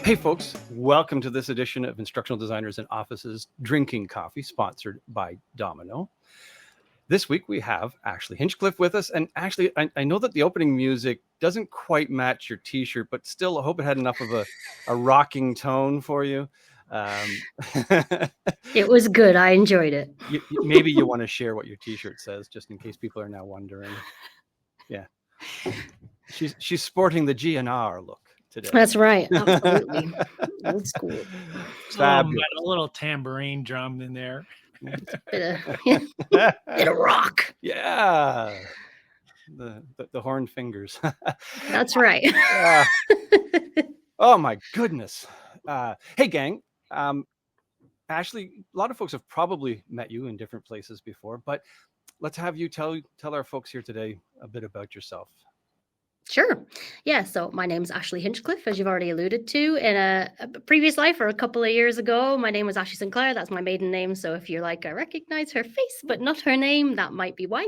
Hey folks, welcome to this edition of Instructional Designers in Offices Drinking Coffee, sponsored by Domino. This week we have Ashley Hinchcliffe with us, and Ashley, I know that the opening music doesn't quite match your t-shirt, but still I hope it had enough of a rocking tone for you. It was good. I enjoyed it. Maybe you want to share what your t-shirt says, just in case people are now wondering. Yeah, she's sporting the GNR look today. That's right. Absolutely. Old school. Got a little tambourine drum in there. Bit of rock. Yeah. The horn fingers. That's right. Oh my goodness. Hey gang. Ashley, a lot of folks have probably met you in different places before, but let's have you tell our folks here today a bit about yourself. Sure. Yeah. So my name is Ashley Hinchcliffe, as you've already alluded to. In a previous life, or a couple of years ago, my name was Ashley Sinclair. That's my maiden name. So if you're like, I recognize her face, but not her name, that might be why.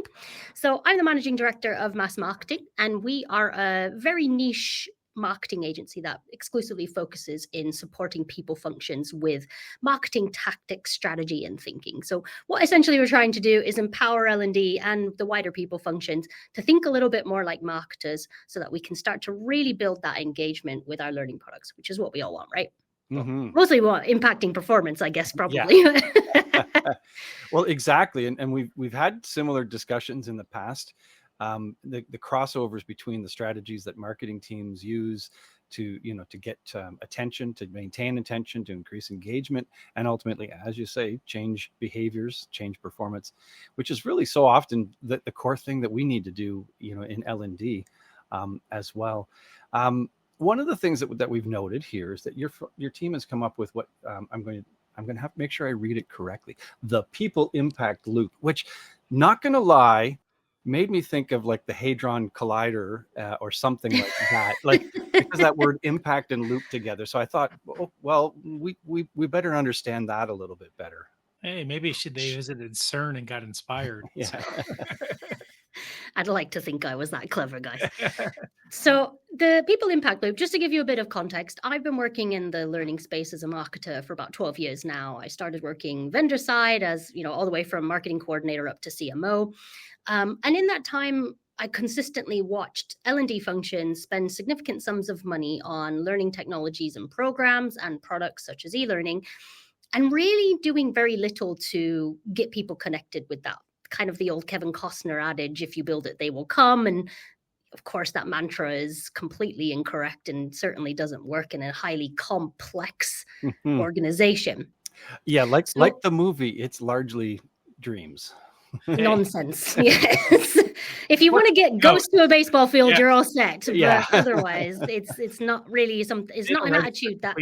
So I'm the managing director of Mass Marketing, and we are a very niche marketing agency that exclusively focuses in supporting people functions with marketing tactics, strategy, and thinking. So what essentially we're trying to do is empower L&D and the wider people functions to think a little bit more like marketers, so that we can start to really build that engagement with our learning products, which is what we all want, right? Mm-hmm. Mostly we want impacting performance, I guess, probably. Yeah. Well, exactly. And we've had similar discussions in the past. The crossovers between the strategies that marketing teams use to get attention, to maintain attention, to increase engagement, and ultimately, as you say, change behaviors, change performance, which is really so often the core thing that we need to do, in L&D as well. One of the things that we've noted here is that your team has come up with what I'm going to have to make sure I read it correctly. The People Impact Loop, which, not going to lie, made me think of like the Hadron Collider or something like that, because that word impact and loop together. So I thought, we better understand that a little bit better. Hey, maybe they visited CERN and got inspired. Yeah. I'd like to think I was that clever, guys. So the People Impact Loop, just to give you a bit of context, I've been working in the learning space as a marketer for about 12 years now. I started working vendor side as, all the way from marketing coordinator up to CMO. And in that time, I consistently watched L&D functions spend significant sums of money on learning technologies and programs and products such as e-learning, and really doing very little to get people connected with that. Kind of the old Kevin Costner adage, if you build it, they will come. And of course, that mantra is completely incorrect and certainly doesn't work in a highly complex organization. Yeah, like the movie, it's largely dreams. Nonsense. Yes. If you want to get ghosts to a baseball field, you're all set. But otherwise, it's not really it's not an attitude that.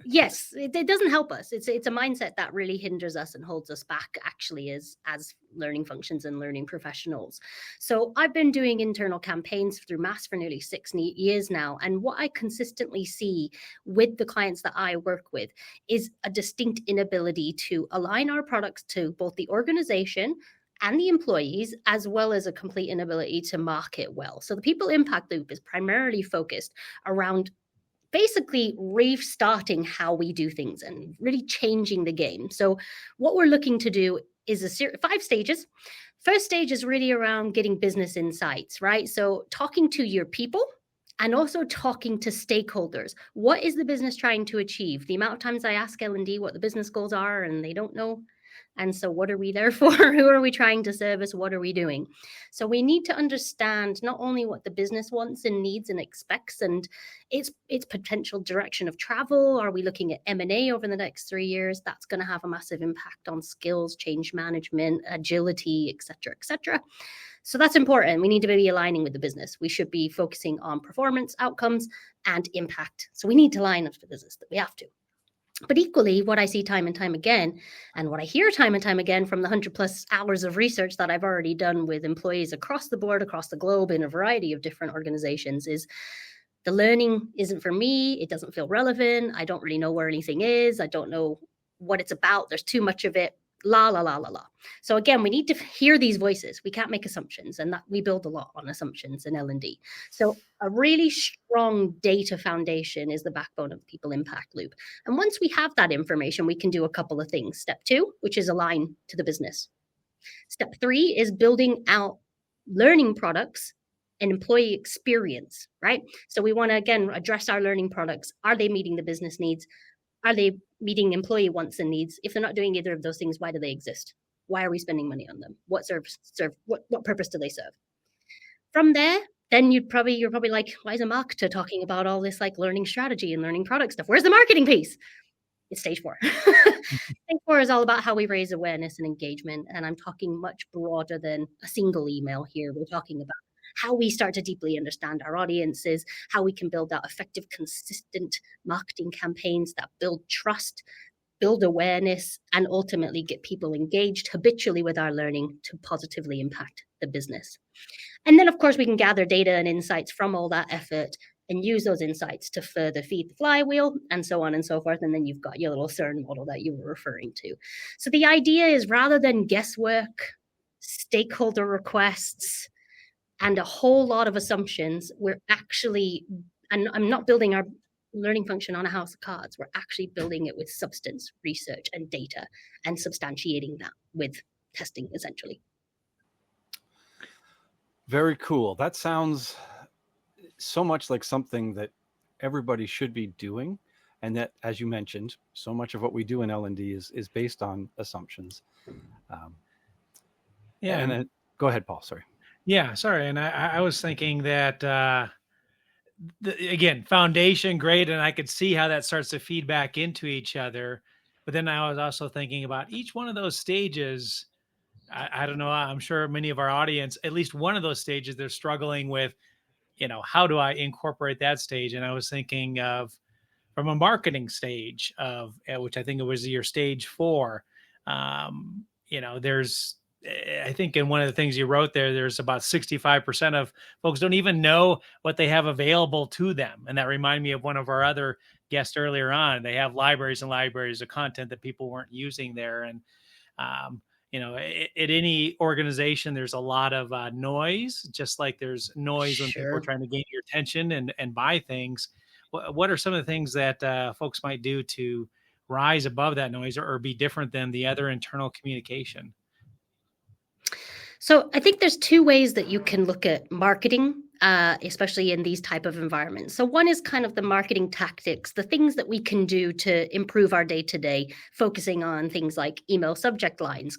Yes, it doesn't help us. It's a mindset that really hinders us and holds us back, actually, as learning functions and learning professionals. So I've been doing internal campaigns through Mass for nearly 6 years now. And what I consistently see with the clients that I work with is a distinct inability to align our products to both the organization and the employees, as well as a complete inability to market well. So the People Impact Loop is primarily focused around basically restarting how we do things and really changing the game. So what we're looking to do is 5 stages. First stage is really around getting business insights, right? So talking to your people and also talking to stakeholders. What is the business trying to achieve? The amount of times I ask L&D what the business goals are and they don't know. And so what are we there for? Who are we trying to service? What are we doing? So we need to understand not only what the business wants and needs and expects and its potential direction of travel. Are we looking at M&A over the next 3 years? That's going to have a massive impact on skills, change management, agility, et cetera, et cetera. So that's important. We need to be aligning with the business. We should be focusing on performance, outcomes, and impact. So we need to line up the business, that we have to. But equally, what I see time and time again, and what I hear time and time again from the 100+ hours of research that I've already done with employees across the board, across the globe, in a variety of different organizations, is the learning isn't for me. It doesn't feel relevant. I don't really know where anything is. I don't know what it's about. There's too much of it. La, la, la, la, la. So again, we need to hear these voices. We can't make assumptions, and that we build a lot on assumptions in L&D. So a really strong data foundation is the backbone of the people impact loop. And once we have that information, we can do a couple of things. Step 2, which is align to the business. Step 3 is building out learning products and employee experience, right? So we want to, again, address our learning products. Are they meeting the business needs? Are they meeting employee wants and needs? If they're not doing either of those things, why do they exist? Why are we spending money on them? What purpose do they serve? From there, then you're probably like, why is a marketer talking about all this like learning strategy and learning product stuff? Where's the marketing piece? It's stage 4. Stage 4 is all about how we raise awareness and engagement. And I'm talking much broader than a single email here. We're talking about how we start to deeply understand our audiences, how we can build out effective, consistent marketing campaigns that build trust, build awareness, and ultimately get people engaged habitually with our learning to positively impact the business. And then, of course, we can gather data and insights from all that effort and use those insights to further feed the flywheel and so on and so forth. And then you've got your little CERN model that you were referring to. So the idea is, rather than guesswork, stakeholder requests, and a whole lot of assumptions, we're actually, and I'm not building our learning function on a house of cards. We're actually building it with substance, research, and data, and substantiating that with testing, essentially. Very cool. That sounds so much like something that everybody should be doing. And that, as you mentioned, so much of what we do in L&D is based on assumptions. Go ahead, Paul. Sorry. Yeah, sorry. And I was thinking that, again, foundation, great. And I could see how that starts to feed back into each other. But then I was also thinking about each one of those stages. I don't know. I'm sure many of our audience, at least one of those stages, they're struggling with, how do I incorporate that stage? And I was thinking of, from a marketing stage of, which I think it was your stage 4, there's, I think in one of the things you wrote there's about 65% of folks don't even know what they have available to them. And that reminded me of one of our other guests earlier on. They have libraries and libraries of content that people weren't using there. And, at any organization, there's a lot of noise, just like there's noise when people are trying to gain your attention and buy things. What are some of the things that folks might do to rise above that noise or be different than the other internal communication? So I think there's 2 ways that you can look at marketing, especially in these type of environments. So one is kind of the marketing tactics, the things that we can do to improve our day-to-day, focusing on things like email subject lines.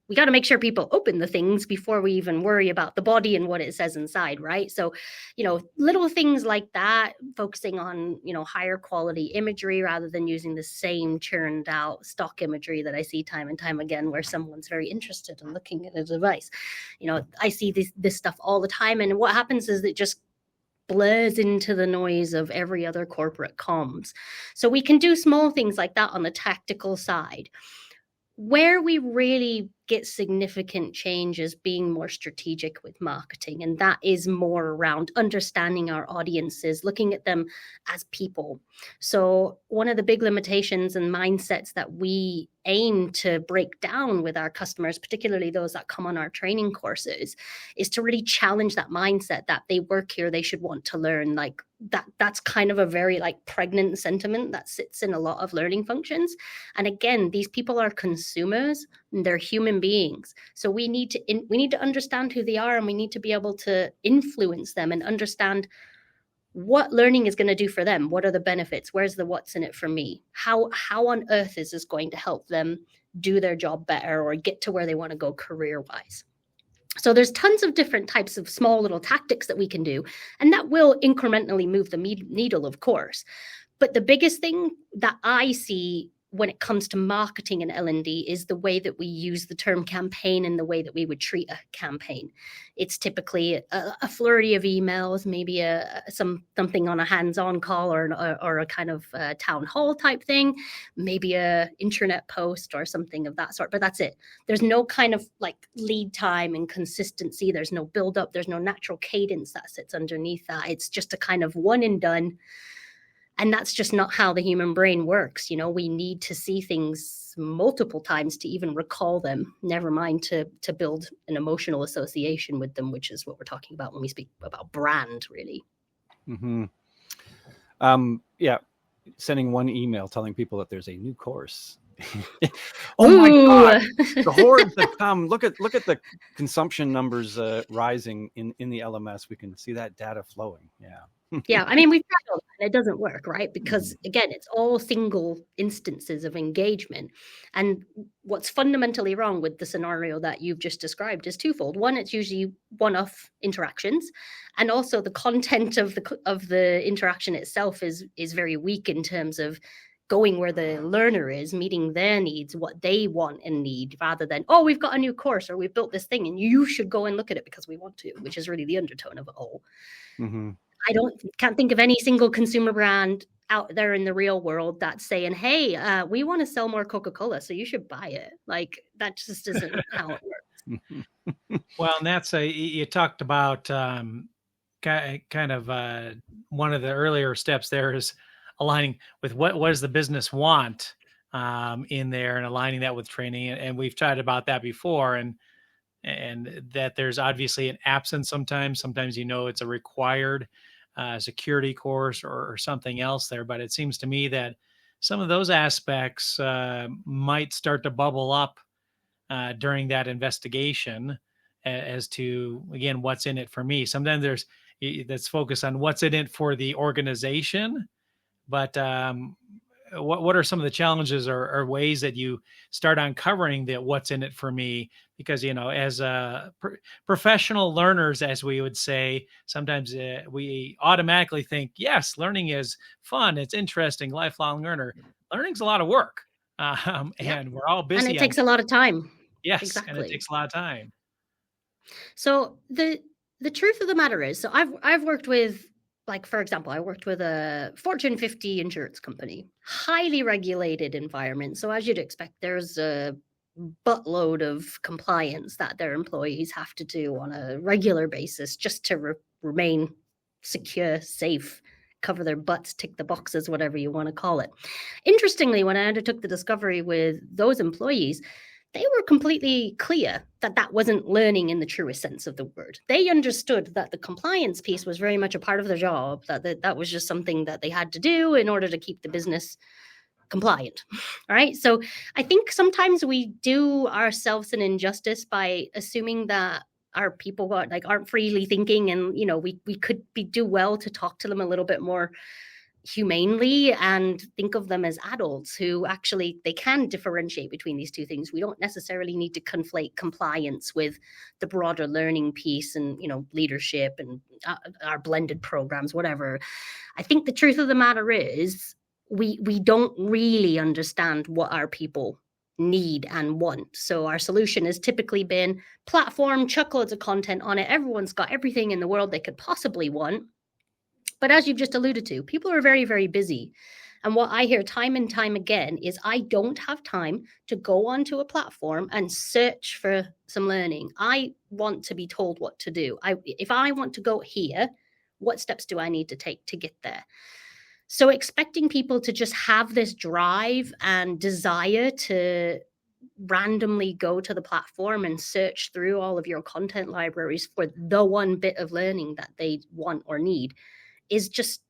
We got to make sure people open the things before we even worry about the body and what it says inside, right? So, little things like that, focusing on, higher quality imagery rather than using the same churned out stock imagery that I see time and time again, where someone's very interested in looking at a device. I see this stuff all the time. And what happens is it just blurs into the noise of every other corporate comms. So we can do small things like that on the tactical side. Where we really get significant change is being more strategic with marketing. And that is more around understanding our audiences, looking at them as people. So one of the big limitations and mindsets that we aim to break down with our customers, particularly those that come on our training courses, is to really challenge that mindset that they work here, they should want to learn. Like that's kind of a very pregnant sentiment that sits in a lot of learning functions. And again, these people are consumers and they're human beings. So we need to understand who they are, and we need to be able to influence them and understand what learning is going to do for them. What are the benefits? Where's the what's in it for me? How on earth is this going to help them do their job better or get to where they want to go career-wise? So there's tons of different types of small little tactics that we can do, and that will incrementally move the needle, of course. But the biggest thing that I see when it comes to marketing and L&D is the way that we use the term campaign and the way that we would treat a campaign. It's typically a flurry of emails, maybe something on a hands-on call or a kind of town hall type thing, maybe a internet post or something of that sort, but that's it. There's no kind of like lead time and consistency. There's no build up. There's no natural cadence that sits underneath that. It's just a kind of one and done. And that's just not how the human brain works. You know, we need to see things multiple times to even recall them, never mind to build an emotional association with them, which is what we're talking about when we speak about brand, really. Mm-hmm. Yeah. Sending one email telling people that there's a new course. Oh my God, the hordes that come. Look at the consumption numbers rising in the LMS. We can see that data flowing. Yeah. Yeah, I mean, we've tried all that and it doesn't work, right? Because again, it's all single instances of engagement. And what's fundamentally wrong with the scenario that you've just described is twofold. One, it's usually one-off interactions, and also the content of the interaction itself is very weak in terms of going where the learner is, meeting their needs, what they want and need, rather than, oh, we've got a new course or we've built this thing and you should go and look at it because we want to, which is really the undertone of it all. Mm-hmm. I can't think of any single consumer brand out there in the real world that's saying, hey, we want to sell more Coca-Cola, so you should buy it. Like, that just isn't how it works. Well, and that's you talked about kind of one of the earlier steps there is aligning with what does the business want in there, and aligning that with training. And we've chatted about that before, and that there's obviously an absence sometimes, it's a required security course or something else there. But it seems to me that some of those aspects might start to bubble up during that investigation as to, again, what's in it for me. Sometimes that's focused on what's in it for the organization, but what are some of the challenges or ways that you start uncovering that what's in it for me? Because, as professional learners, as we would say, sometimes we automatically think, yes, learning is fun. It's interesting. Lifelong learner. Learning's a lot of work. And we're all busy. And it takes a lot of time. Yes. Exactly. And it takes a lot of time. So the truth of the matter is, so I've worked with, like, for example, I worked with a Fortune 50 insurance company, highly regulated environment. So as you'd expect, there's a buttload of compliance that their employees have to do on a regular basis just to remain secure, safe, cover their butts, tick the boxes, whatever you want to call it. Interestingly, when I undertook the discovery with those employees, they were completely clear that that wasn't learning in the truest sense of the word. They understood that the compliance piece was very much a part of their job, that was just something that they had to do in order to keep the business compliant, right? So I think sometimes we do ourselves an injustice by assuming that our people aren't freely thinking, and we could do well to talk to them a little bit more humanely and think of them as adults who actually they can differentiate between these two things. We don't necessarily need to conflate compliance with the broader learning piece and leadership and our blended programs, whatever. I think the truth of the matter is we don't really understand what our people need and want. So our solution has typically been platform, chuck loads of content on it. Everyone's got everything in the world they could possibly want. But as you've just alluded to, people are very, very busy. And what I hear time and time again is I don't have time to go onto a platform and search for some learning. I want to be told what to do. If I want to go here, what steps do I need to take to get there? So expecting people to just have this drive and desire to randomly go to the platform and search through all of your content libraries for the one bit of learning that they want or need is just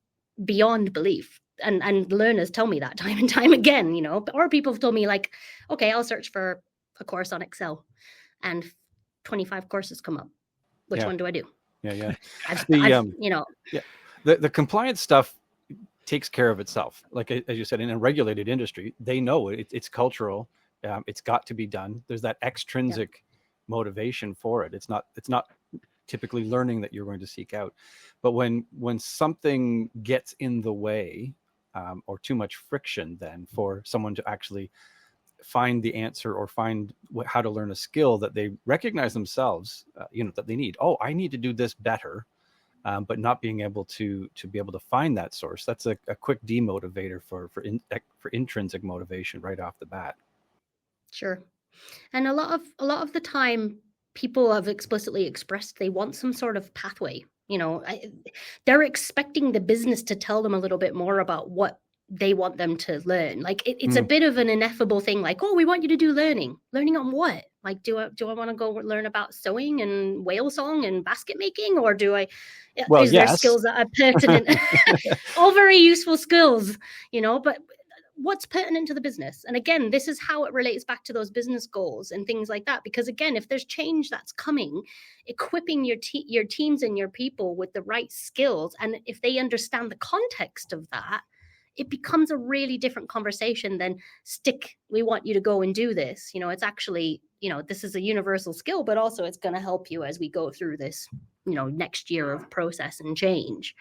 beyond belief. And learners tell me that time and time again, or people have told me like, okay, I'll search for a course on Excel and 25 courses come up. Which one do I do? Yeah. The compliance stuff takes care of itself. Like, as you said, in a regulated industry, they know it's cultural. It's got to be done. There's that extrinsic motivation for it. It's not typically learning that you're going to seek out. But when something gets in the way, or too much friction then for someone to actually find the answer or find how to learn a skill that they recognize themselves, that they need. Oh, I need to do this better, but not being able to be able to find that source. That's a quick demotivator for intrinsic motivation right off the bat. Sure. And a lot of the time, people have explicitly expressed they want some sort of pathway. They're expecting the business to tell them a little bit more about what they want them to learn. Like it's a bit of an ineffable thing. Like, oh, we want you to do learning on what? Like, do I want to go learn about sewing and whale song and basket making, or do I? Well, is yes. there skills that are pertinent? All very useful skills, but what's pertinent to the business? And again, this is how it relates back to those business goals and things like that. Because again, if there's change that's coming, equipping your teams and your people with the right skills, and if they understand the context of that, it becomes a really different conversation than we want you to go and do this. It's actually, this is a universal skill, but also it's going to help you as we go through this, next year of process and change.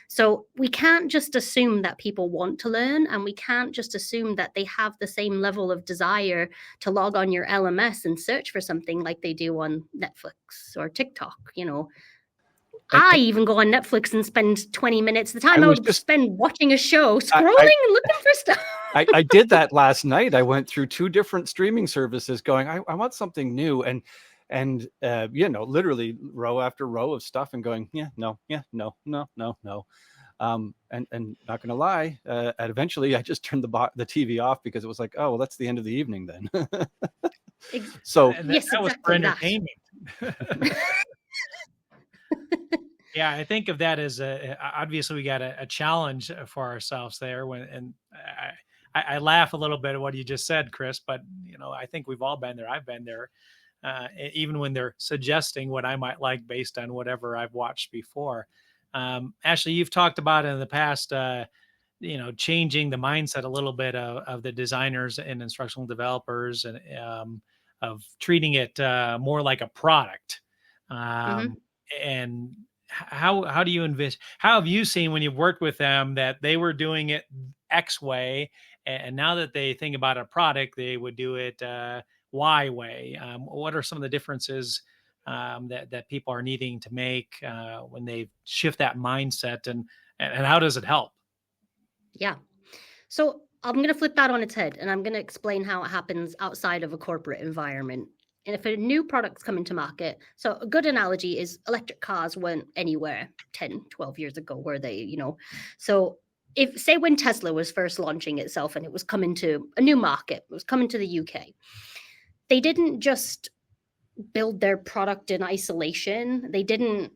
So we can't just assume that people want to learn, and we can't just assume that they have the same level of desire to log on your LMS and search for something like they do on Netflix or TikTok. I even go on Netflix and spend 20 minutes. The time I would spend watching a show, scrolling and looking for stuff. I did that last night. I went through 2 different streaming services going, I want something new. And literally row after row of stuff and going, no. And not going to lie, and eventually I just turned the TV off because it was like, oh, well, that's the end of the evening then. So yes, that was for entertainment. Yeah, I think of that as obviously we got a challenge for ourselves there. I laugh a little bit at what you just said, Chris, but I think we've all been there. I've been there, even when they're suggesting what I might like based on whatever I've watched before. Ashley, you've talked about in the past, changing the mindset a little bit of the designers and instructional developers, and of treating it more like a product. And how do you envision? How have you seen when you've worked with them that they were doing it X way, and now that they think about a product, they would do it Y way? What are some of the differences that people are needing to make when they shift that mindset, and how does it help? Yeah. So I'm going to flip that on its head, and I'm going to explain how it happens outside of a corporate environment. And if a new product's coming to market, so a good analogy is electric cars weren't anywhere 10, 12 years ago, were they, So say when Tesla was first launching itself and it was coming to a new market, it was coming to the UK, they didn't just build their product in isolation. They didn't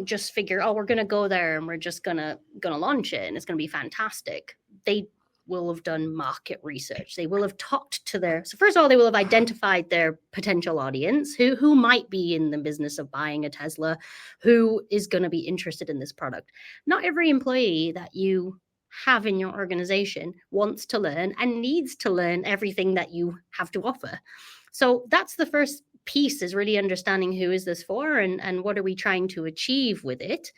just figure, oh, we're going to go there and we're just going to launch it and it's going to be fantastic. They will have done market research. They will have talked to so first of all, they will have identified their potential audience, who might be in the business of buying a Tesla, who is going to be interested in this product. Not every employee that you have in your organization wants to learn and needs to learn everything that you have to offer. So that's the first piece, is really understanding who is this for and what are we trying to achieve with it.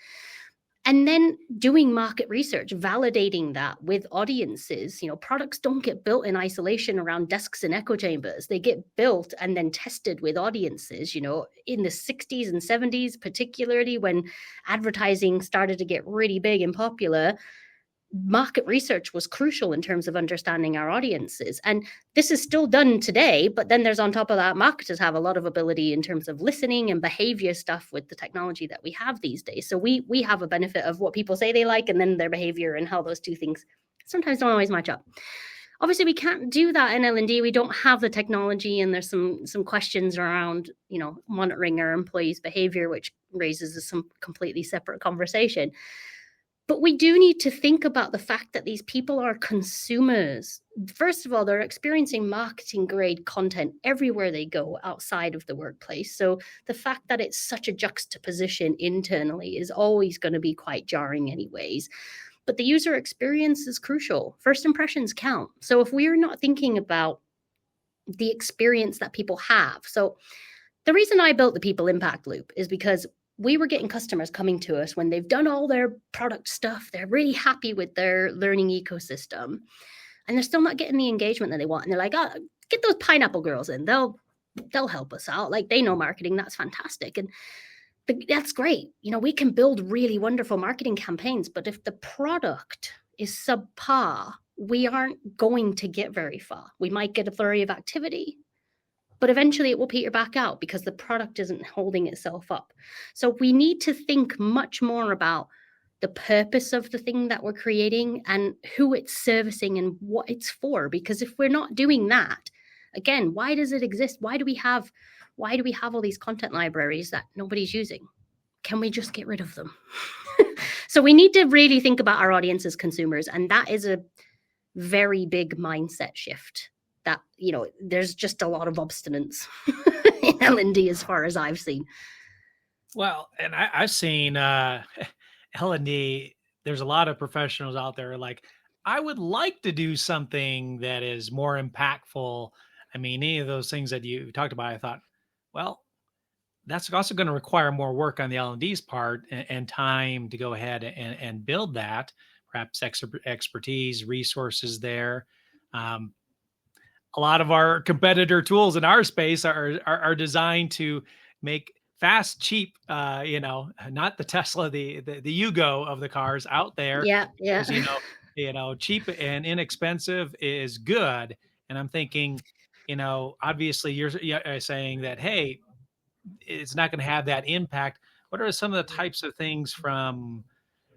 And then doing market research, validating that with audiences. Products don't get built in isolation around desks and echo chambers. They get built and then tested with audiences. In the 60s and 70s, particularly when advertising started to get really big and popular, market research was crucial in terms of understanding our audiences. And this is still done today, but then there's on top of that, marketers have a lot of ability in terms of listening and behavior stuff with the technology that we have these days. So we have a benefit of what people say they like and then their behavior and how those two things sometimes don't always match up. Obviously, we can't do that in L&D. We don't have the technology, and there's some questions around, monitoring our employees' behavior, which raises some completely separate conversation. But we do need to think about the fact that these people are consumers. First of all, they're experiencing marketing grade content everywhere they go outside of the workplace. So the fact that it's such a juxtaposition internally is always going to be quite jarring anyways. But the user experience is crucial. First impressions count. So if we're not thinking about the experience that people have. So the reason I built the People Impact Loop is because we were getting customers coming to us when they've done all their product stuff. They're really happy with their learning ecosystem, and they're still not getting the engagement that they want. And they're like, oh, get those Pineapple girls in. They'll help us out. Like, they know marketing. That's fantastic. And that's great. You know, we can build really wonderful marketing campaigns, but if the product is subpar, we aren't going to get very far. We might get a flurry of activity, but eventually it will peter back out because the product isn't holding itself up. So we need to think much more about the purpose of the thing that we're creating and who it's servicing and what it's for. Because if we're not doing that, again, why does it exist? Why do we have all these content libraries that nobody's using? Can we just get rid of them? So we need to really think about our audience as consumers. And that is a very big mindset shift that, you know, there's just a lot of obstinance in L&D as far as I've seen. Well, and I've seen L&D, there's a lot of professionals out there like, I would like to do something that is more impactful. I mean, any of those things that you talked about, I thought, well, that's also going to require more work on the L&D's part and time to go ahead and build that, perhaps expertise, resources there. A lot of our competitor tools in our space are designed to make fast, cheap, not the Tesla, the Yugo of the cars out there. Yeah. Cheap and inexpensive is good. And I'm thinking, obviously you're saying that, hey, it's not going to have that impact. What are some of the types of things from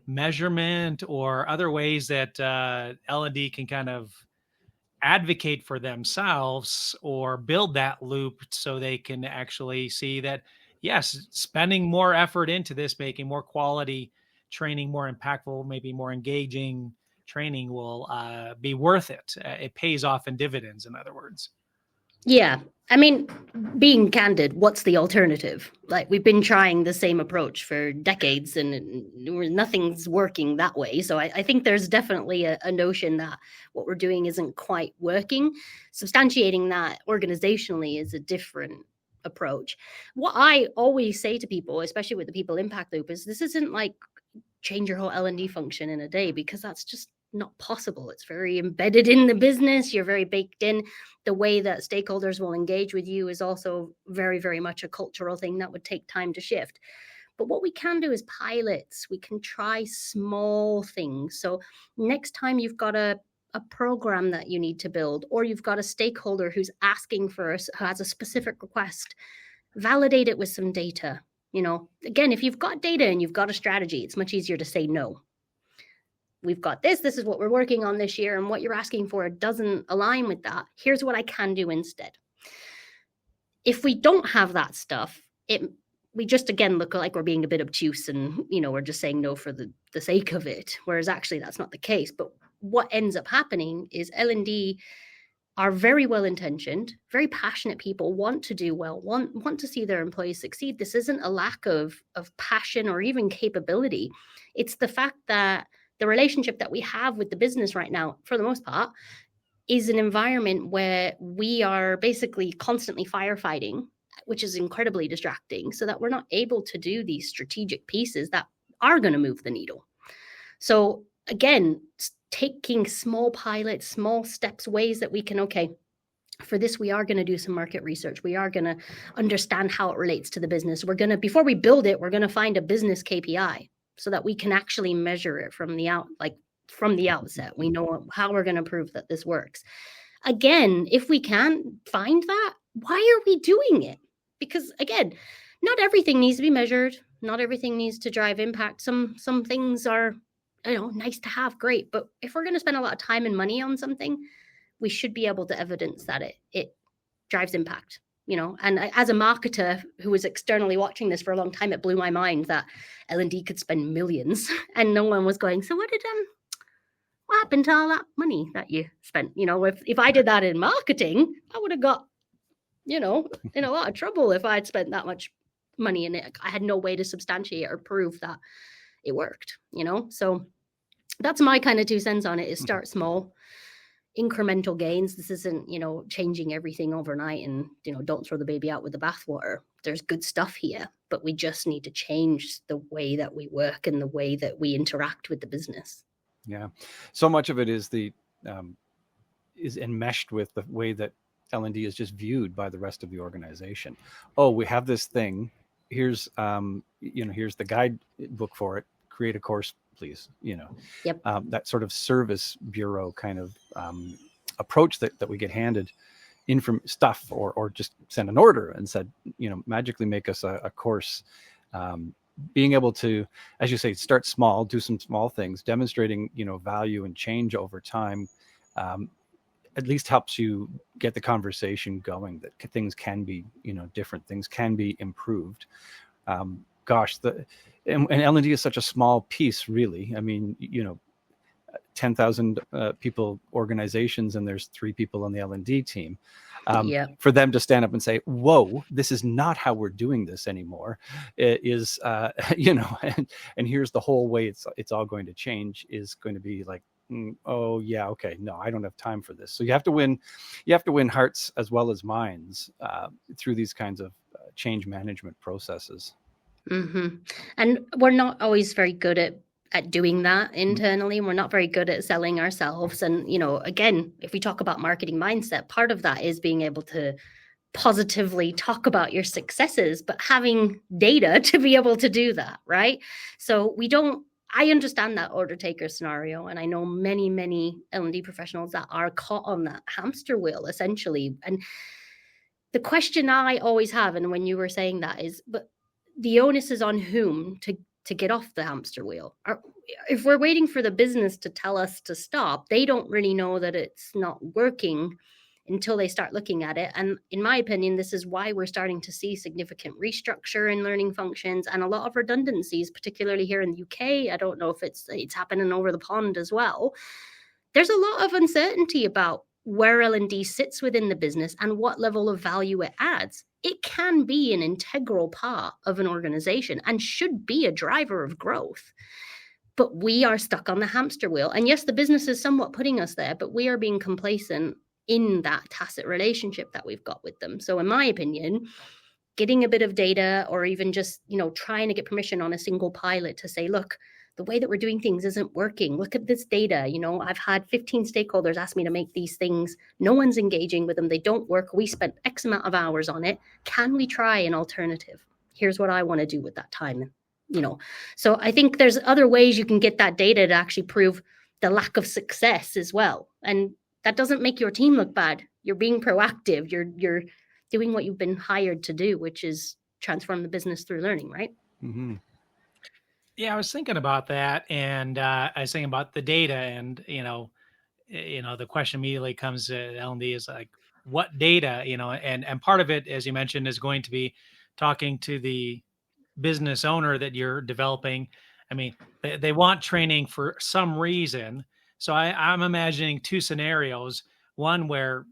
measurement or other ways that L&D can kind of advocate for themselves or build that loop so they can actually see that, yes, spending more effort into this, making more quality training, more impactful, maybe more engaging training will be worth it. It pays off in dividends, in other words. Yeah. I mean, being candid, what's the alternative? Like, we've been trying the same approach for decades and nothing's working that way. So I think there's definitely a notion that what we're doing isn't quite working. Substantiating that organizationally is a different approach. What I always say to people, especially with the people impact loop, is this isn't like change your whole L&D function in a day, because that's just not possible. It's very embedded in the business. You're very baked in. The way that stakeholders will engage with you is also very, very much a cultural thing that would take time to shift. But what we can do is pilots. We can try small things. So next time you've got a program that you need to build, or you've got a stakeholder who's asking for us, who has a specific request, validate it with some data. Again, if you've got data and you've got a strategy, it's much easier to say no. We've got this is what we're working on this year, and what you're asking for doesn't align with that. Here's what I can do instead. If we don't have that stuff, we just, again, look like we're being a bit obtuse and, we're just saying no for the sake of it, whereas actually that's not the case. But what ends up happening is L&D are very well-intentioned, very passionate people, want to do well, want to see their employees succeed. This isn't a lack of passion or even capability. It's the fact that the relationship that we have with the business right now, for the most part, is an environment where we are basically constantly firefighting, which is incredibly distracting, so that we're not able to do these strategic pieces that are going to move the needle. So again, taking small pilots, small steps, ways that we can, okay, for this, we are going to do some market research. We are going to understand how it relates to the business. We're going to, before we build it, we're going to find a business KPI so that we can actually measure it from the outset. We know how we're going to prove that this works. Again, if we can't find that, why are we doing it? Because again, not everything needs to be measured. Not everything needs to drive impact. Some things are, nice to have, great. But if we're going to spend a lot of time and money on something, we should be able to evidence that it drives impact. And as a marketer who was externally watching this for a long time, it blew my mind that L&D could spend millions and no one was going, so what happened to all that money that you spent? If I did that in marketing, I would have got, in a lot of trouble if I had spent that much money in it. I had no way to substantiate or prove that it worked, So that's my kind of 2 cents on it, is start small. Incremental gains. This isn't, changing everything overnight, and, don't throw the baby out with the bathwater. There's good stuff here, but we just need to change the way that we work and the way that we interact with the business. Yeah. So much of it is is enmeshed with the way that L&D is just viewed by the rest of the organization. Oh, we have this thing. Here's, here's the guidebook for it. Create a course, please. Yep. That sort of service bureau kind of approach that we get handed in from stuff, or just send an order and said, magically make us a course. Being able to, as you say, start small, do some small things, demonstrating, value and change over time, at least helps you get the conversation going that things can be, different, things can be improved. And L&D is such a small piece, really. I mean, 10,000 people organizations, and there's 3 people on the L&D team. For them to stand up and say, whoa, this is not how we're doing this anymore, is, and here's the whole way it's all going to change, is going to be like, oh yeah, okay, no, I don't have time for this. So you have to win hearts as well as minds through these kinds of change management processes. Mm-hmm. And we're not always very good at doing that internally, and we're not very good at selling ourselves. And, again, if we talk about marketing mindset, part of that is being able to positively talk about your successes, but having data to be able to do that, right? So I understand that order taker scenario, and I know many, many L&D professionals that are caught on that hamster wheel, essentially. And the question I always have, and when you were saying that, is, but the onus is on whom to get off the hamster wheel? If we're waiting for the business to tell us to stop, they don't really know that it's not working until they start looking at it. And in my opinion, this is why we're starting to see significant restructure in learning functions and a lot of redundancies, particularly here in the UK. I don't know if it's happening over the pond as well. There's a lot of uncertainty about where L&D sits within the business and what level of value it adds. It can be an integral part of an organization and should be a driver of growth. But we are stuck on the hamster wheel. And yes, the business is somewhat putting us there, but we are being complacent in that tacit relationship that we've got with them. So in my opinion, getting a bit of data, or even just, trying to get permission on a single pilot to say, look, the way that we're doing things isn't working. Look at this data. I've had 15 stakeholders ask me to make these things. No one's engaging with them. They don't work. We spent X amount of hours on it. Can we try an alternative? Here's what I want to do with that time. So I think there's other ways you can get that data to actually prove the lack of success as well. And that doesn't make your team look bad. You're being proactive. You're doing what you've been hired to do, which is transform the business through learning, right? Mm-hmm. Yeah, I was thinking about that, and I was thinking about the data, and the question immediately comes to L&D is like, what data, and part of it, as you mentioned, is going to be talking to the business owner that you're developing. I mean, they want training for some reason. So I'm imagining 2 scenarios. One where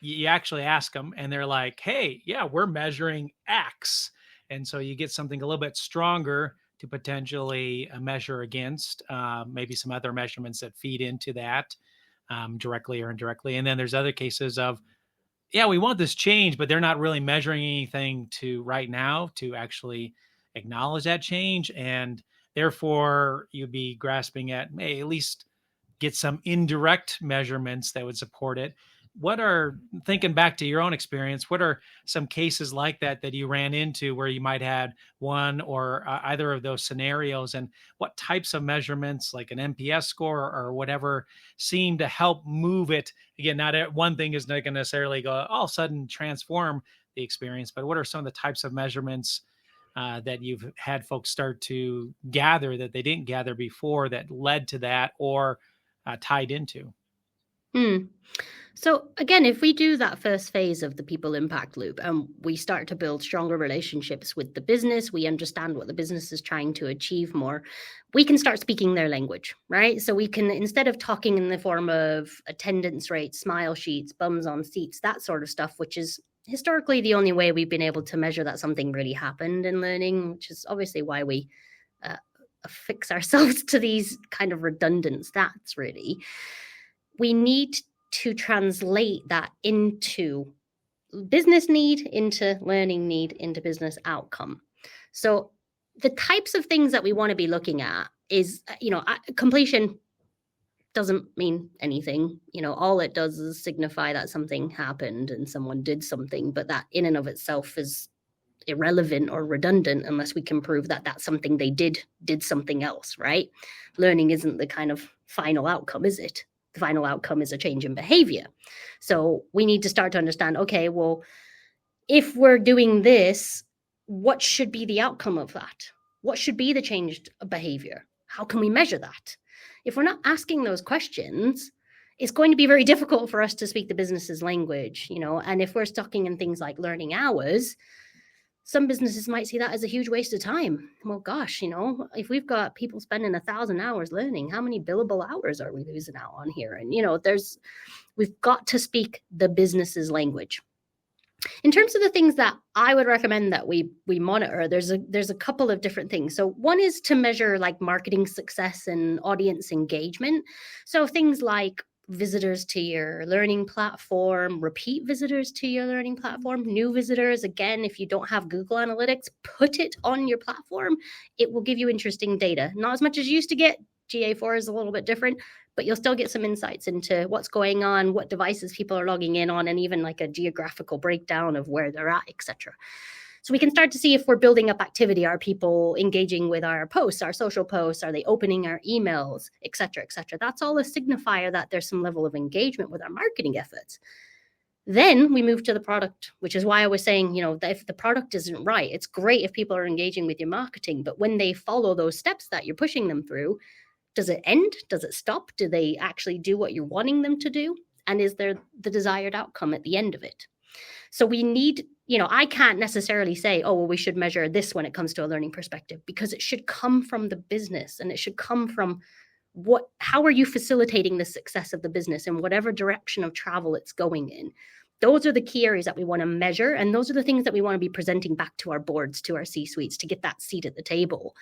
you actually ask them and they're like, hey, yeah, we're measuring X. And so you get something a little bit stronger to potentially measure against, maybe some other measurements that feed into that directly or indirectly. And then there's other cases of, yeah, we want this change, but they're not really measuring anything right now to actually acknowledge that change. And therefore you'd be grasping at, at least get some indirect measurements that would support it. Thinking back to your own experience, what are some cases like that you ran into where you might have one or either of those scenarios, and what types of measurements, like an NPS score or whatever, seem to help move it? Again, not one thing is not going to necessarily go all of a sudden transform the experience, but what are some of the types of measurements that you've had folks start to gather that they didn't gather before that led to that or tied into? So again, if we do that first phase of the people impact loop and we start to build stronger relationships with the business, we understand what the business is trying to achieve more, we can start speaking their language, right? So we can, instead of talking in the form of attendance rates, smile sheets, bums on seats, that sort of stuff, which is historically the only way we've been able to measure that something really happened in learning, which is obviously why we affix ourselves to these kind of redundant stats, really. We need to translate that into business need, into learning need, into business outcome. So the types of things that we want to be looking at is, completion doesn't mean anything. All it does is signify that something happened and someone did something, but that in and of itself is irrelevant or redundant unless we can prove that that's something they did something else, right? Learning isn't the kind of final outcome, is it? The final outcome is a change in behavior. So we need to start to understand, okay, well, if we're doing this, what should be the outcome of that? What should be the changed behavior? How can we measure that? If we're not asking those questions, it's going to be very difficult for us to speak the business's language, and if we're talking in things like learning hours, some businesses might see that as a huge waste of time. Well, gosh, if we've got people spending 1,000 hours learning, how many billable hours are we losing out on here? And, we've got to speak the business's language. In terms of the things that I would recommend that we monitor, there's a couple of different things. So one is to measure like marketing success and audience engagement. So things like visitors to your learning platform, repeat visitors to your learning platform, new visitors. Again, if you don't have Google Analytics, put it on your platform. It will give you interesting data. Not as much as you used to get. GA4 is a little bit different, but you'll still get some insights into what's going on, what devices people are logging in on, and even like a geographical breakdown of where they're at, etc. So we can start to see if we're building up activity. Are people engaging with our posts, our social posts? Are they opening our emails, et cetera, et cetera? That's all a signifier that there's some level of engagement with our marketing efforts. Then we move to the product, which is why I was saying, that if the product isn't right, it's great if people are engaging with your marketing, but when they follow those steps that you're pushing them through, does it end? Does it stop? Do they actually do what you're wanting them to do? And is there the desired outcome at the end of it? So we need, I can't necessarily say, oh, well, we should measure this when it comes to a learning perspective, because it should come from the business and it should come from how are you facilitating the success of the business in whatever direction of travel it's going in? Those are the key areas that we want to measure. And those are the things that we want to be presenting back to our boards, to our C-suites, to get that seat at the table.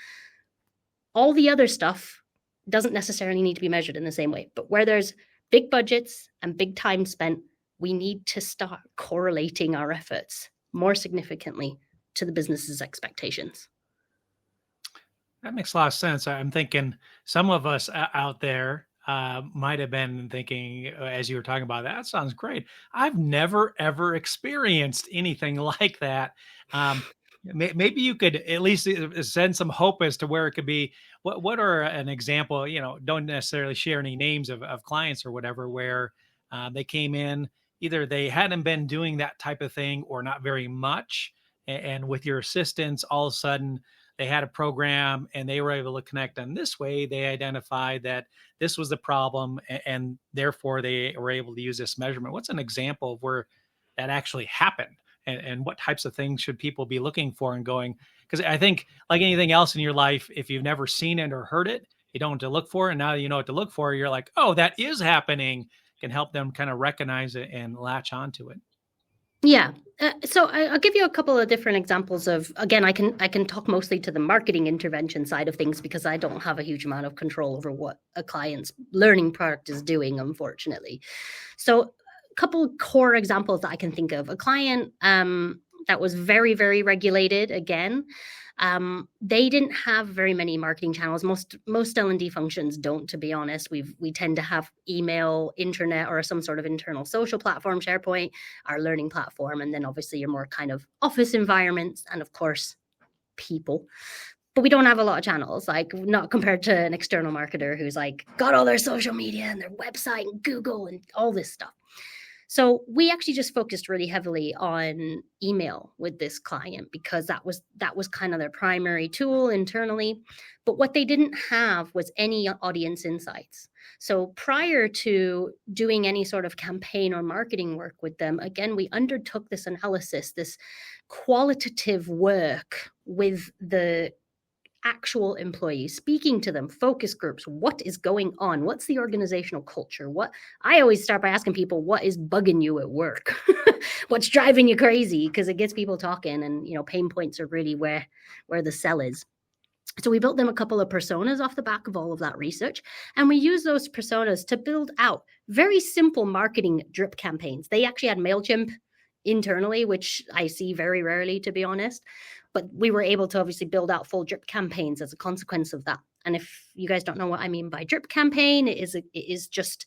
All the other stuff doesn't necessarily need to be measured in the same way. But where there's big budgets and big time spent, we need to start correlating our efforts more significantly to the business's expectations. That makes a lot of sense. I'm thinking some of us out there might have been thinking, as you were talking about, that sounds great. I've never, ever experienced anything like that. Maybe you could at least send some hope as to where it could be. What are an example, don't necessarily share any names of clients or whatever, where they came in, either they hadn't been doing that type of thing or not very much. And with your assistance, all of a sudden they had a program and they were able to connect on this way. They identified that this was the problem and therefore they were able to use this measurement. What's an example of where that actually happened? And what types of things should people be looking for and going? Because I think like anything else in your life, if you've never seen it or heard it, you don't know what to look for. And now that you know what to look for, you're like, oh, that is happening. Can help them kind of recognize it and latch onto it. Yeah. So I'll give you a couple of different examples of, again, I can talk mostly to the marketing intervention side of things because I don't have a huge amount of control over what a client's learning product is doing, unfortunately. So couple core examples that I can think of. A client that was very, very regulated, again, they didn't have very many marketing channels. Most L&D functions don't, to be honest. We tend to have email, internet, or some sort of internal social platform, SharePoint, our learning platform, and then obviously your more kind of office environments, and of course, people. But we don't have a lot of channels, like not compared to an external marketer who's like got all their social media and their website and Google and all this stuff. So we actually just focused really heavily on email with this client because that was kind of their primary tool internally. But what they didn't have was any audience insights. So prior to doing any sort of campaign or marketing work with them, again, we undertook this analysis, this qualitative work with the actual employees, speaking to them, focus groups, what is going on? What's the organizational culture? I always start by asking people, what is bugging you at work? What's driving you crazy? Because it gets people talking and, pain points are really where the sell is. So we built them a couple of personas off the back of all of that research. And we use those personas to build out very simple marketing drip campaigns. They actually had MailChimp internally, which I see very rarely, to be honest. But we were able to obviously build out full drip campaigns as a consequence of that. And if you guys don't know what I mean by drip campaign, it is just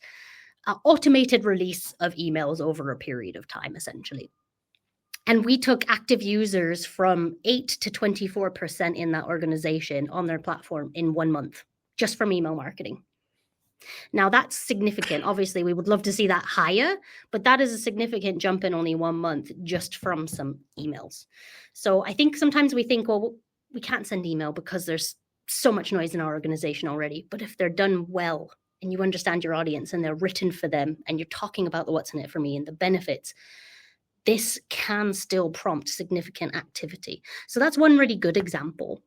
an automated release of emails over a period of time, essentially. And we took active users from 8 to 24% in that organization on their platform in 1 month, just from email marketing. Now, that's significant. Obviously, we would love to see that higher, but that is a significant jump in only 1 month just from some emails. So I think sometimes we think, well, we can't send email because there's so much noise in our organization already. But if they're done well and you understand your audience and they're written for them and you're talking about the what's in it for me and the benefits, this can still prompt significant activity. So that's one really good example.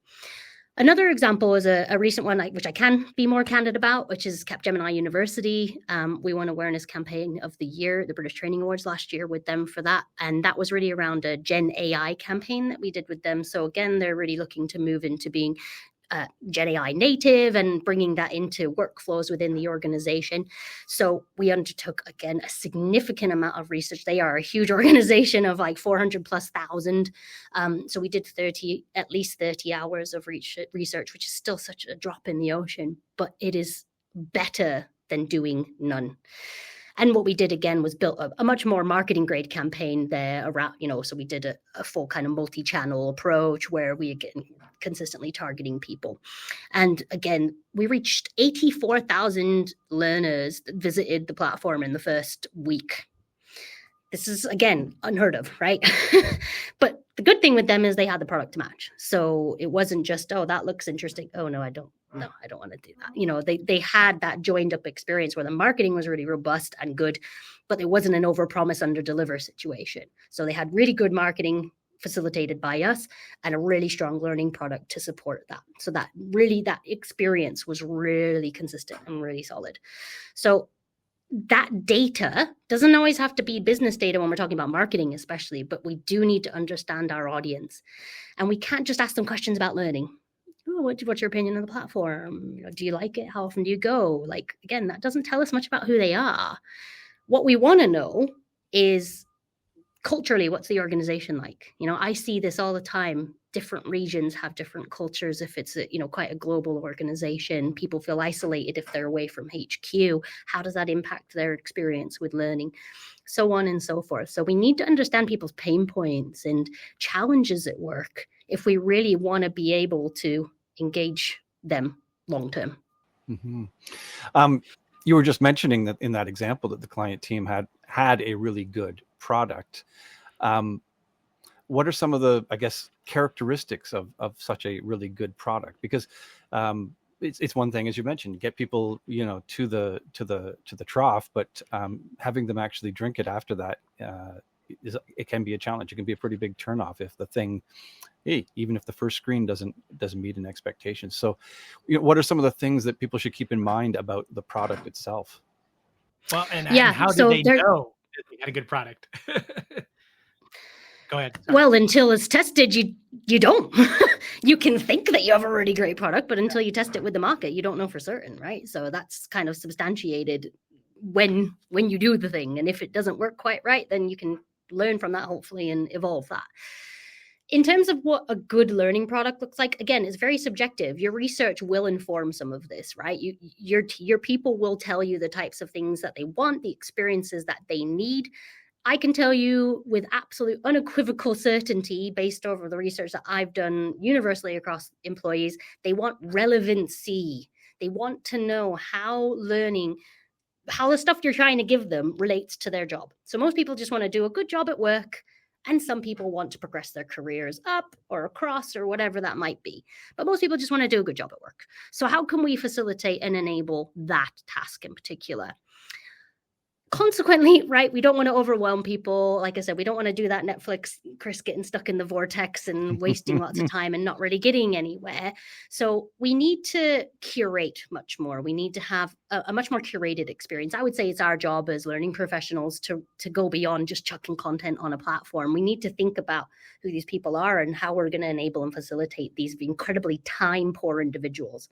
Another example is a recent one, which I can be more candid about, which is Capgemini University. We won Awareness Campaign of the Year, the British Training Awards last year with them for that. And that was really around a Gen AI campaign that we did with them. So again, they're really looking to move into being Gen AI native and bringing that into workflows within the organization. So we undertook, again, a significant amount of research. They are a huge organization of like 400,000+. So we did at least 30 hours of research, which is still such a drop in the ocean, but it is better than doing none. And what we did again was built a much more marketing grade campaign there around, so we did a full kind of multi-channel approach where we again consistently targeting people. And again, we reached 84,000 learners that visited the platform in the first week. This is, again, unheard of, right? But the good thing with them is they had the product to match. So it wasn't just, oh, that looks interesting. Oh, no, I don't want to do that. They had that joined up experience where the marketing was really robust and good, but it wasn't an overpromise, underdeliver situation. So they had really good marketing facilitated by us and a really strong learning product to support that. So that experience was really consistent and really solid. So that data doesn't always have to be business data when we're talking about marketing, especially, but we do need to understand our audience. And we can't just ask them questions about learning. Oh, what's your opinion on the platform? Do you like it? How often do you go? Like, again, that doesn't tell us much about who they are. What we want to know is culturally, what's the organization like? I see this all the time. Different regions have different cultures. If it's quite a global organization, people feel isolated if they're away from HQ. How does that impact their experience with learning? So on and so forth. So we need to understand people's pain points and challenges at work if we really want to be able to engage them long term. Mm-hmm. You were just mentioning that in that example that the client team had a really good product. What are some of the, I guess, characteristics of such a really good product? Because it's one thing, as you mentioned, get people to the trough, but having them actually drink it after that it can be a challenge. It can be a pretty big turnoff if the thing, even if the first screen doesn't meet an expectation. So, what are some of the things that people should keep in mind about the product itself? Well, and how did they know that they had a good product? Go ahead. Sorry. Well, until it's tested, you don't. You can think that you have a really great product, but until you test it with the market, you don't know for certain, right? So that's kind of substantiated when you do the thing. And if it doesn't work quite right, then you can learn from that, hopefully, and evolve that. In terms of what a good learning product looks like, again, it's very subjective. Your research will inform some of this, right? Your people will tell you the types of things that they want, the experiences that they need. I can tell you with absolute unequivocal certainty, based over the research that I've done universally across employees, they want relevancy. They want to know how the stuff you're trying to give them relates to their job. So most people just want to do a good job at work, and some people want to progress their careers up or across or whatever that might be. But most people just want to do a good job at work. So how can we facilitate and enable that task in particular? Consequently, right, we don't want to overwhelm people. Like I said, we don't want to do that Netflix, Chris getting stuck in the vortex and wasting lots of time and not really getting anywhere. So we need to curate much more. We need to have a much more curated experience. I would say it's our job as learning professionals to go beyond just chucking content on a platform. We need to think about who these people are and how we're going to enable and facilitate these incredibly time-poor individuals.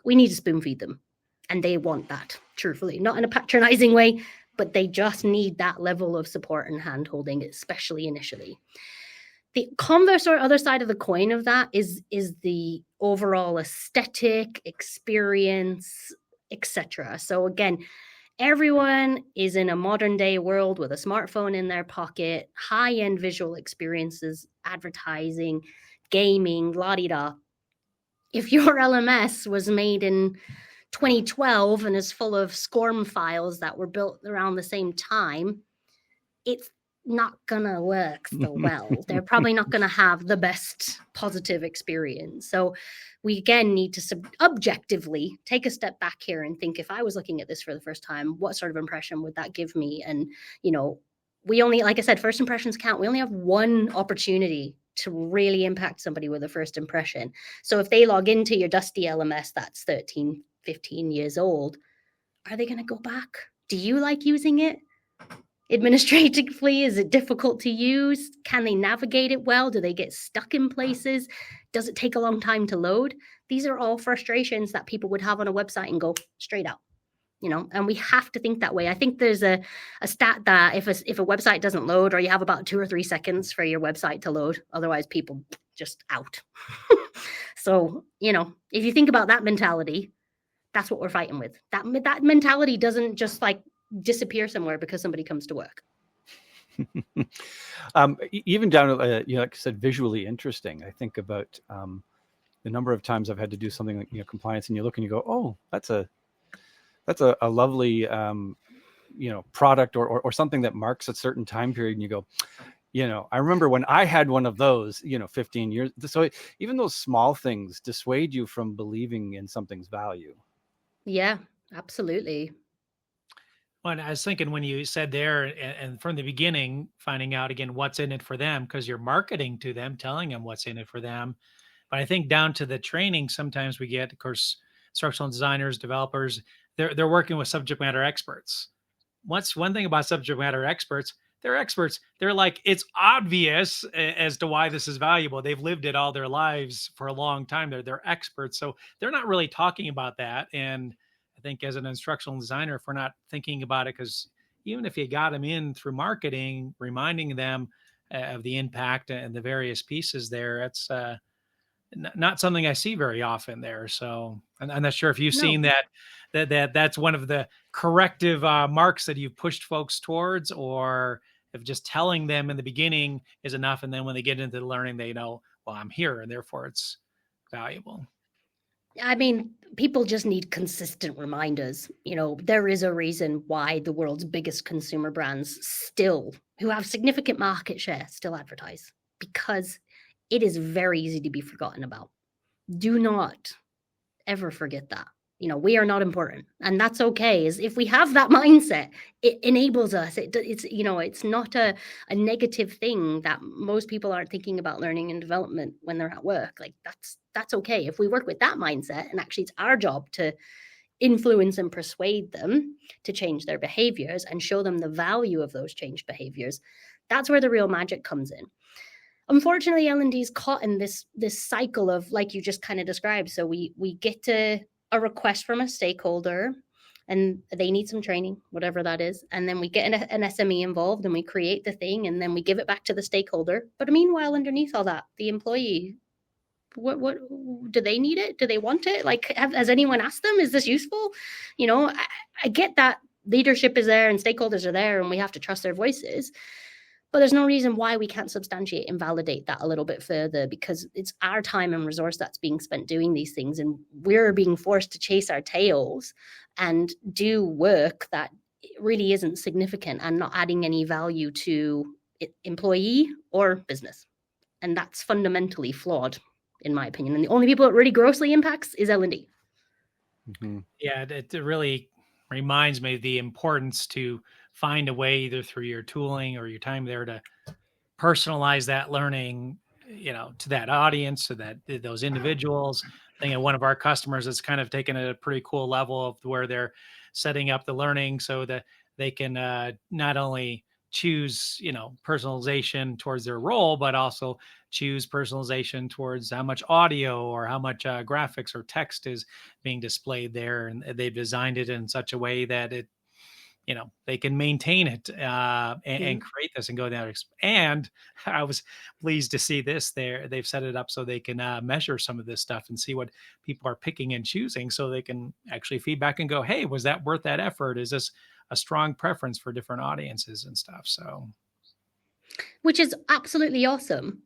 We need to spoon feed them. And they want that, truthfully, not in a patronizing way. but they just need that level of support and hand-holding, especially initially. The converse or other side of the coin of that is the overall aesthetic, experience, etc. So again, everyone is in a modern day world with a smartphone in their pocket, high-end visual experiences, advertising, gaming, la-di-da. If your LMS was made in 2012 and is full of SCORM files that were built around the same time, it's not gonna work so well. They're probably not gonna have the best positive experience. So we again need to objectively take a step back here and think, if I was looking at this for the first time, what sort of impression would that give me? And, you know, we only, like I said, first impressions count. We only have one opportunity to really impact somebody with a first impression. So if they log into your dusty LMS that's 13, 15 years old, are they going to go back? Do you like using it? Administratively, is it difficult to use? Can they navigate it well? Do they get stuck in places? Does it take a long time to load? These are all frustrations that people would have on a website and go straight out, you know, and we have to think that way. I think there's a stat that if a website doesn't load, or you have about 2 or 3 seconds for your website to load, otherwise people just out. So, you know, if you think about that mentality, that's what we're fighting with. That mentality doesn't just like disappear somewhere because somebody comes to work. Even down to, you know, like I said, visually interesting. I think about the number of times I've had to do something like, you know, compliance, and you look and you go, oh, that's a lovely, you know, product or something that marks a certain time period. And you go, you know, I remember when I had one of those, you know, 15 years. So even those small things dissuade you from believing in something's value. Yeah, absolutely. Well, I was thinking when you said there, and from the beginning, finding out again what's in it for them, because you're marketing to them, telling them what's in it for them. But I think down to the training, sometimes we get, of course, instructional designers, developers, they're working with subject matter experts. What's one thing about subject matter experts? They're experts. They're like, it's obvious as to why this is valuable. They've lived it all their lives for a long time. They're experts. So they're not really talking about that. And I think as an instructional designer, if we're not thinking about it, because even if you got them in through marketing, reminding them of the impact and the various pieces there, it's not something I see very often there. So I'm not sure if you've seen that's one of the corrective marks that you've pushed folks towards, or if just telling them in the beginning is enough. And then when they get into the learning, they know, well, I'm here, and therefore it's valuable. I mean, people just need consistent reminders. You know, there is a reason why the world's biggest consumer brands still, who have significant market share, still advertise, because it is very easy to be forgotten about. Do not ever forget that. You know, we are not important, and that's okay. Is if we have that mindset, it enables us. It's, you know, it's not a negative thing that most people aren't thinking about learning and development when they're at work. Like that's okay. If we work with that mindset, and actually it's our job to influence and persuade them to change their behaviors and show them the value of those changed behaviors, that's where the real magic comes in. Unfortunately, L&D is caught in this cycle of, like you just kind of described. So we get to a request from a stakeholder, and they need some training, whatever that is. And then we get an SME involved, and we create the thing, and then we give it back to the stakeholder. But meanwhile, underneath all that, the employee, what do they need it? Do they want it? Like, has anyone asked them, is this useful? You know, I get that leadership is there and stakeholders are there, and we have to trust their voices. But there's no reason why we can't substantiate and validate that a little bit further, because it's our time and resource that's being spent doing these things. And we're being forced to chase our tails and do work that really isn't significant and not adding any value to employee or business. And that's fundamentally flawed, in my opinion. And the only people it really grossly impacts is L&D. Mm-hmm. Yeah, it really reminds me of the importance to find a way, either through your tooling or your time there, to personalize that learning, you know, to that audience, to those individuals. I think one of our customers has kind of taken a pretty cool level of where they're setting up the learning so that they can not only choose, you know, personalization towards their role, but also choose personalization towards how much audio or how much graphics or text is being displayed there. And they've designed it in such a way that it they can maintain it and create this and go down. And I was pleased to see this there. They've set it up so they can measure some of this stuff and see what people are picking and choosing, so they can actually feedback and go, hey, was that worth that effort? Is this a strong preference for different audiences and stuff? So, which is absolutely awesome.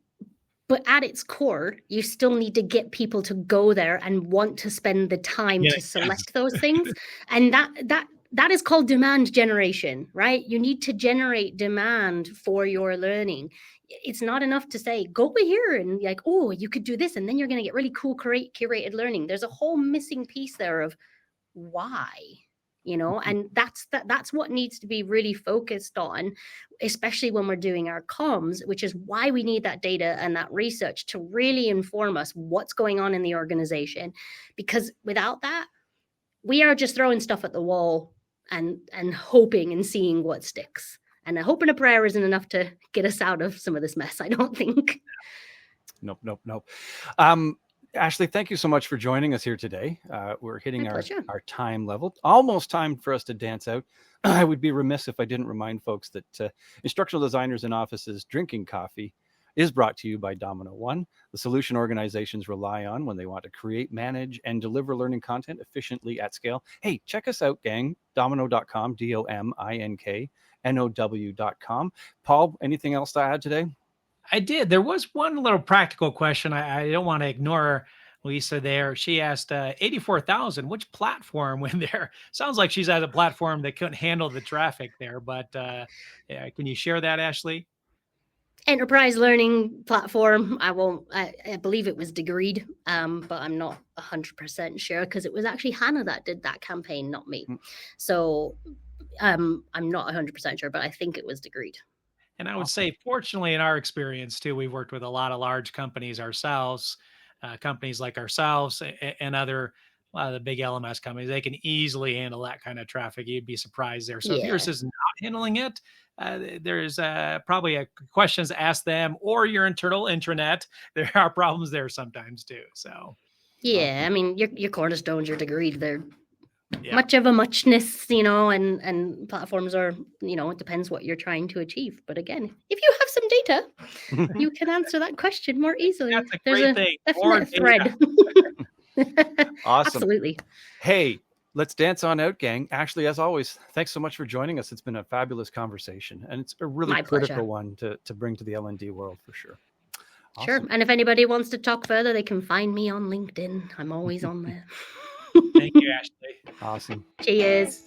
But at its core, you still need to get people to go there and want to spend the time to select those things. And that is called demand generation, right? You need to generate demand for your learning. It's not enough to say, go over here and like, oh, you could do this, and then you're going to get really cool curated learning. There's a whole missing piece there of why, and that's what needs to be really focused on, especially when we're doing our comms, which is why we need that data and that research to really inform us what's going on in the organization. Because without that, we are just throwing stuff at the wall and hoping and seeing what sticks. And a hope and a prayer isn't enough to get us out of some of this mess, I don't think. Nope. Ashley, thank you so much for joining us here today. We're hitting our time level. Almost time for us to dance out. I would be remiss if I didn't remind folks that Instructional Designers in Offices Drinking Coffee is brought to you by Domino One, the solution organizations rely on when they want to create, manage, and deliver learning content efficiently at scale. Hey, check us out, gang. Domino.com, DOMINKNOW.com. Paul, anything else to add today? I did. There was one little practical question. I don't want to ignore Lisa there. She asked 84,000, which platform went there? Sounds like she's at a platform that couldn't handle the traffic there, but can you share that, Ashley? Enterprise learning platform. I believe it was Degreed, but I'm not 100% sure, because it was actually Hannah that did that campaign, not me. So I'm not 100% sure, but I think it was Degreed. And I would say, fortunately, in our experience too, we've worked with a lot of large companies ourselves, companies like ourselves and a lot of the big LMS companies. They can easily handle that kind of traffic. You'd be surprised there. So if yours is not handling it, there's probably questions to ask them or your internal intranet. There are problems there sometimes too. So I mean, your Cornerstones, your Degreed, they're much of a muchness, and platforms are, it depends what you're trying to achieve. But again, if you have some data, you can answer that question more easily. That's a great thing. Definite thread. Awesome. Absolutely. Hey, let's dance on out, gang. Ashley, as always, thanks so much for joining us. It's been a fabulous conversation, and it's a really critical one to bring to the L&D world for sure. Awesome. Sure. And if anybody wants to talk further, they can find me on LinkedIn. I'm always on there. Thank you, Ashley. Awesome. Cheers.